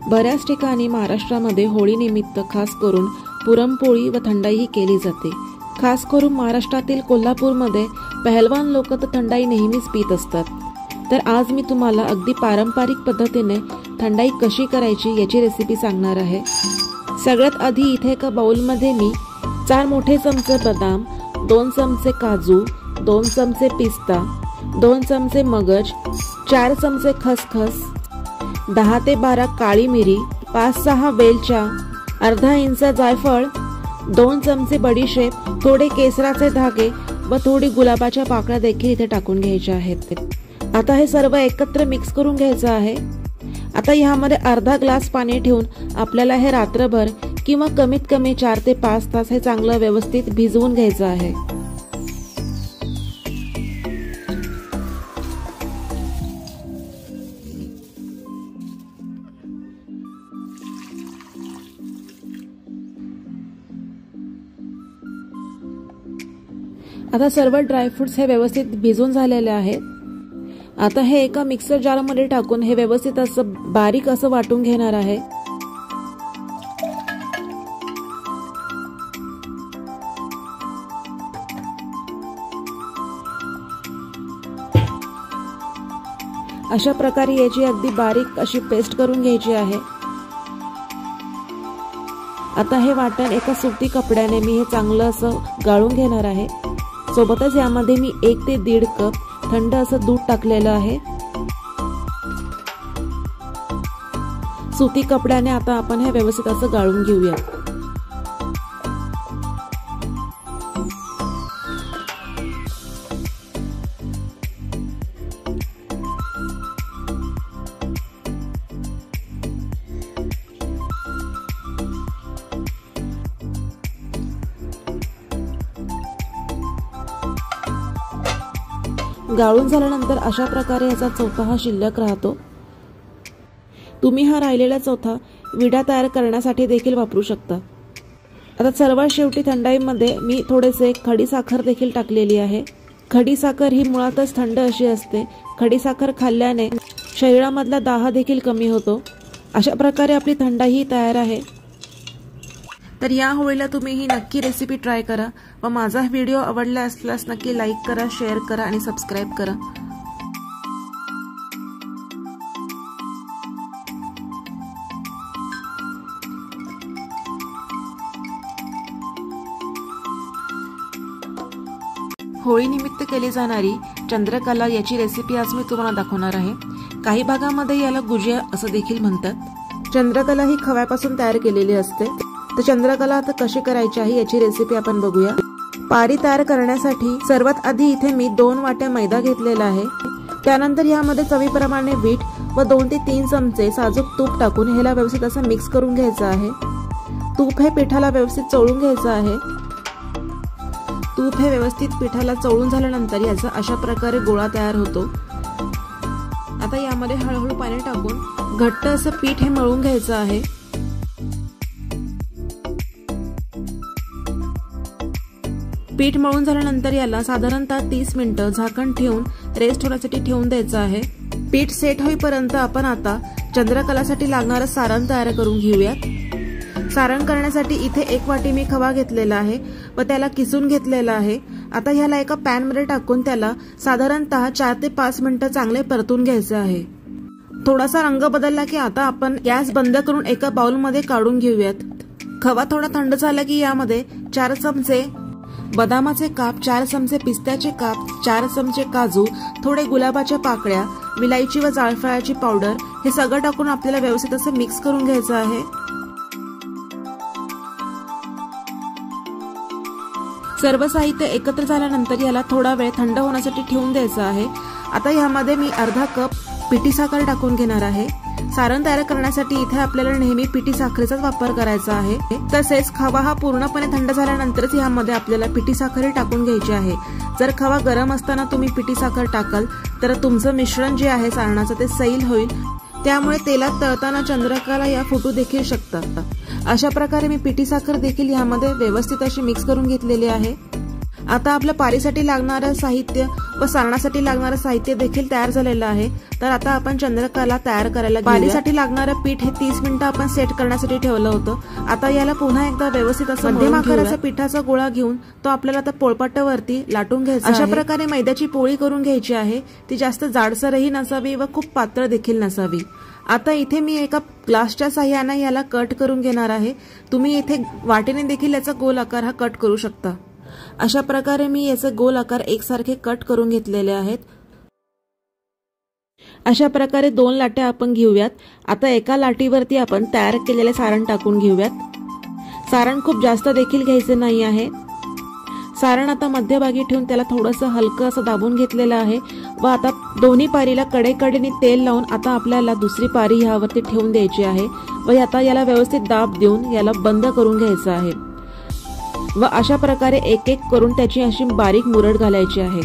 बऱ्याच ठिकाणी महाराष्ट्रामध्ये होळी निमित्त खास करून पुरणपोळी व थंडाई केली जाते। खास करून महाराष्ट्रातील कोल्हापूरमध्ये पहलवान लोक तर थंडाई नेहमीच पीत असतात। तर आज मी तुम्हाला अगदी पारंपरिक पद्धतीने थंडाई कशी करायची याची रेसिपी सांगणार आहे। सगळ्यात आधी इथे एका बाउलमध्ये मी 4 मोठे चमचे बदाम, 2 चमचे काजू, 2 चमचे पिस्ता, 2 चमचे मगज, 4 चमचे खसखस, 10 ते 12 काळी मिरी, 5-6 वेलच्या, अर्धा इंच जायफळ, 2 चमचे बडीशेप, थोडे केसराचे धागे व थोडी गुलाबाच्या पाकळ्या देखील इथे टाकून घ्यायच्या आहेत। आता हे सर्व एकत्र मिक्स करून घ्यायचं आहे। आता यामध्ये अर्धा ग्लास पाणी ठेवून आपल्याला हे रात्रभर किंवा कमीत कमी 4 ते 5 तास हे चांगलं व्यवस्थित भिजवून घ्यायचं आहे। आता सर्व ड्रायफ्रुट्स हे व्यवस्थित भिजून झालेले आहेत। आता हे एका मिक्सर जार मध्ये टाकून हे व्यवस्थित असं बारीक असं वाटून घेणार आहे। अशा प्रकारे याची अगदी बारीक अशी पेस्ट करून घ्यायची आहे। आता हे वाटण एका सुती कपड्याने मी हे चांगलं असं गाळून घेणार आहे। सोबतच यामध्ये मी 1 ते 1.5 कप थंड असं दूध टाकलेलं आहे। सुती कपड्याने आता आपण हे व्यवस्थित असं गाळून घेऊया। गाळून झाल्यानंतर अशा प्रकारे याचा चौथा हा शिल्लक राहतो। तुम्ही हा राहिलेला चौथा विडा तयार करण्यासाठी देखील वापरू शकता। आता सर्वात शेवटी थंडाईमध्ये मी थोडेसे खडी साखर देखील टाकलेली आहे। खडी साखर ही मुळातच थंड अशी असते। खडी साखर खाल्ल्याने शरीरामधला दाह देखील कमी होतो। अशा प्रकारे आपली थंडाई तयार आहे। तर या होळीला तुम्ही ही नक्की रेसिपी ट्राय करा व माझा व्हिडिओ आवडला असल्यास नक्की लाईक करा, शेअर करा आणि सबस्क्राइब करा। होळी निमित्त केली जाणारी चंद्रकला याची रेसिपी आज मी तुम्हाला दाखवणार आहे। काही भागामध्ये याला गुजिया असं देखील म्हणतात। चंद्रकला ही खव्यापासून तयार केलेली असते। तर चंद्रकला आता कशी करायची आहे याची रेसिपी आपण बघूया। पारी तयार करण्यासाठी सर्वात आधी इथे मी 2 वाट्या मैदा घेतलेला आहे। त्यानंतर यामध्ये चवीप्रमाणे मीठ व 2 ते 3 चमचे साजूक तूप टाकून ह्याला व्यवस्थित असं मिक्स करून घ्यायचं आहे। तूप हे पिठाला व्यवस्थित चोळून घ्यायचं आहे। तूप हे व्यवस्थित पिठाला चोळून झाल्यानंतर याचा अशा प्रकारे गोळा तयार होतो। आता यामध्ये हळूहळू पाणी टाकून घट्ट असं पीठ हे मळून घ्यायचं आहे। पीठ मळून झाल्यानंतर याला साधारणतः 30 मिनिटं झाकण ठेवून रेस्ट होण्यासाठी ठेवून द्यायचं आहे। पीठ सेट होईपर्यंत आपण आता चंद्रकलासाठी लागणारं सारण तयार करून घेऊयात। सारण करण्यासाठी इथे 1 वाटी मी खवा घेतलेला आहे व त्याला किसून घेतलेला आहे। आता ह्याला एका पॅन मध्ये टाकून त्याला साधारणतः 4 ते 5 मिनिटं चांगले परतून घ्यायचे आहे। थोडासा रंग बदलला की आता आपण गॅस बंद करून एका बाउल मध्ये काढून घेऊयात। खवा थोडा थंड झाला की यामध्ये 4 चमचे बदामाचे काप, 4 चमचे पिस्त्याचे काप, 4 चमचे काजू, थोडे गुलाबाच्या पाकळ्या, विलायची व जायफळाची पावडर हे सगळं टाकून आपल्याला व्यवस्थित असं मिक्स करून घ्यायचं आहे। सर्व साहित्य एकत्र झाल्यानंतर याला थोडा वेळ थंड होण्यासाठी ठेवून द्यायचं आहे। आता यामध्ये मी अर्धा कप पिठी साखर टाकून घेणार आहे। सारण तयार करण्यासाठी इथे आपल्याला नेहमी पिठी साखरेचाच वापर करायचा आहे। तसेच खवा हा पूर्णपणे थंड झाल्यानंतरच यामध्ये आपल्याला पिठी साखर टाकून घ्यायची आहे। जर खवा गरम असताना तुम्ही पिठी साखर टाकाल तर तुमचं मिश्रण जे आहे सारणाचं ते सैल होईल। त्यामुळे तेलात तळताना चंद्रकला या फुटू देखील शकतात। अशा प्रकारे मी पिठी साखर देखील यामध्ये व्यवस्थित अशी मिक्स करून घेतलेली आहे। आता आपल्या पारीसाठी लागणारं साहित्य व सारणासाठी लागणारं साहित्य देखील तयार झालेलं आहे। तर आता आपण चंद्रकला तयार करायला घेऊया। पारीसाठी लागणारं पीठ हे 30 मिनिटं आपण सेट करण्यासाठी ठेवलं होतं। आता याला पुन्हा एकदा व्यवस्थित असं मध्यम आकाराचा पिठाचा गोळा घेऊन तो आपल्याला आता पोळपाटावरती लाटून घ्यायचा आहे। अशा प्रकारे मैद्याची पोळी करून घ्यायची आहे। ती जास्त जाडसरही नसावी व खूप पातळ देखील नसावी। आता इथे मी एका ग्लासच्या साहाय्याने याला कट करून घेणार आहे। तुम्ही इथे वाटीने देखील याचा गोल आकार हा कट करू शकता। अशा प्रकारे मी याचे गोल आकार एकसारखे कट करून घेतलेले आहेत। अशा प्रकारे 2 लाट्या आपण घेऊयात। आता एका लाटीवरती आपण तयार केलेले सारण टाकून घेऊयात। सारण खूप जास्त देखील घ्यायचे नाही आहे। सारण आता मध्यभागी ठेवून त्याला थोडंसं हलकं असं दाबून घेतलेलं आहे व आता दोन्ही पारीला कडेकडेने तेल लावून आता आपल्याला दुसरी पारी ह्यावरती ठेवून द्यायची आहे व आता याला व्यवस्थित दाब देऊन याला बंद करून घ्यायचं आहे व अशा प्रकारे एक एक करून त्याची अशी बारीक मुरड घालायची आहे।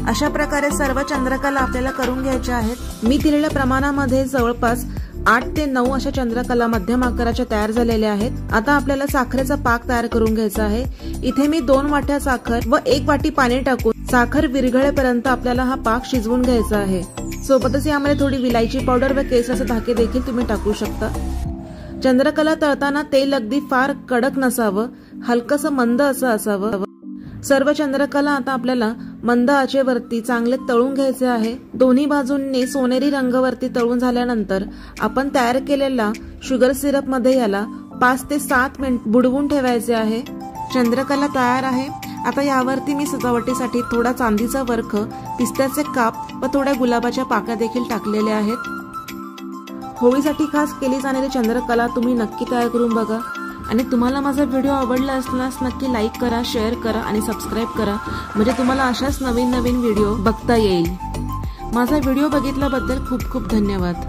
अशा प्रकारे सर्व चंद्रकला आपल्याला करून घ्यायच्या आहेत। मी दिलेल्या प्रमाणामध्ये जवळपास 8 ते 9 अशा चंद्रकला मध्यम आकाराच्या तयार झालेल्या आहेत। आता आपल्याला साखरेचा पाक तयार करून घ्यायचा आहे। इथे मी 2 वाट्या साखर व 1 वाटी पाणी टाकून साखर विरघळेपर्यंत आपल्याला हा पाक शिजवून घ्यायचा आहे। सोबतच यामध्ये थोडी विलायची पावडर व केसराचे धागे देखील तुम्ही टाकू शकता। चंद्रकला तळताना तेल अगदी फार कडक नसावं, हलकसं मंद असं असावं। सर्व चंद्रकला आता आपल्याला मंद आचेवरती चांगले तळून घ्यायचे आहे। दोन्ही बाजूंनी सोनेरी रंगावरती तळून झाल्यानंतर आपण तयार केलेला शुगर सिरप मध्ये याला 5 ते 7 मिनिट बुडवून ठेवायचे आहे। चंद्रकला तयार आहे। आता यावरती मी सजावटीसाठी थोडा चांदीचा वर्ख, पिस्त्याचे काप व थोड्या गुलाबाच्या पाकळ्या देखील टाकलेल्या आहेत। होळीसाठी खास केली जाणारी चंद्रकला तुम्ही नक्की तयार करून बघा आणि तुम्हाला माझा व्हिडिओ आवडला असल्यास नक्की लाईक करा, शेअर करा आणि सबस्क्राईब करा, म्हणजे तुम्हाला अशाच नवीन नवीन व्हिडिओ बघता येईल। माझा व्हिडिओ बघितल्याबद्दल खूप खूप धन्यवाद।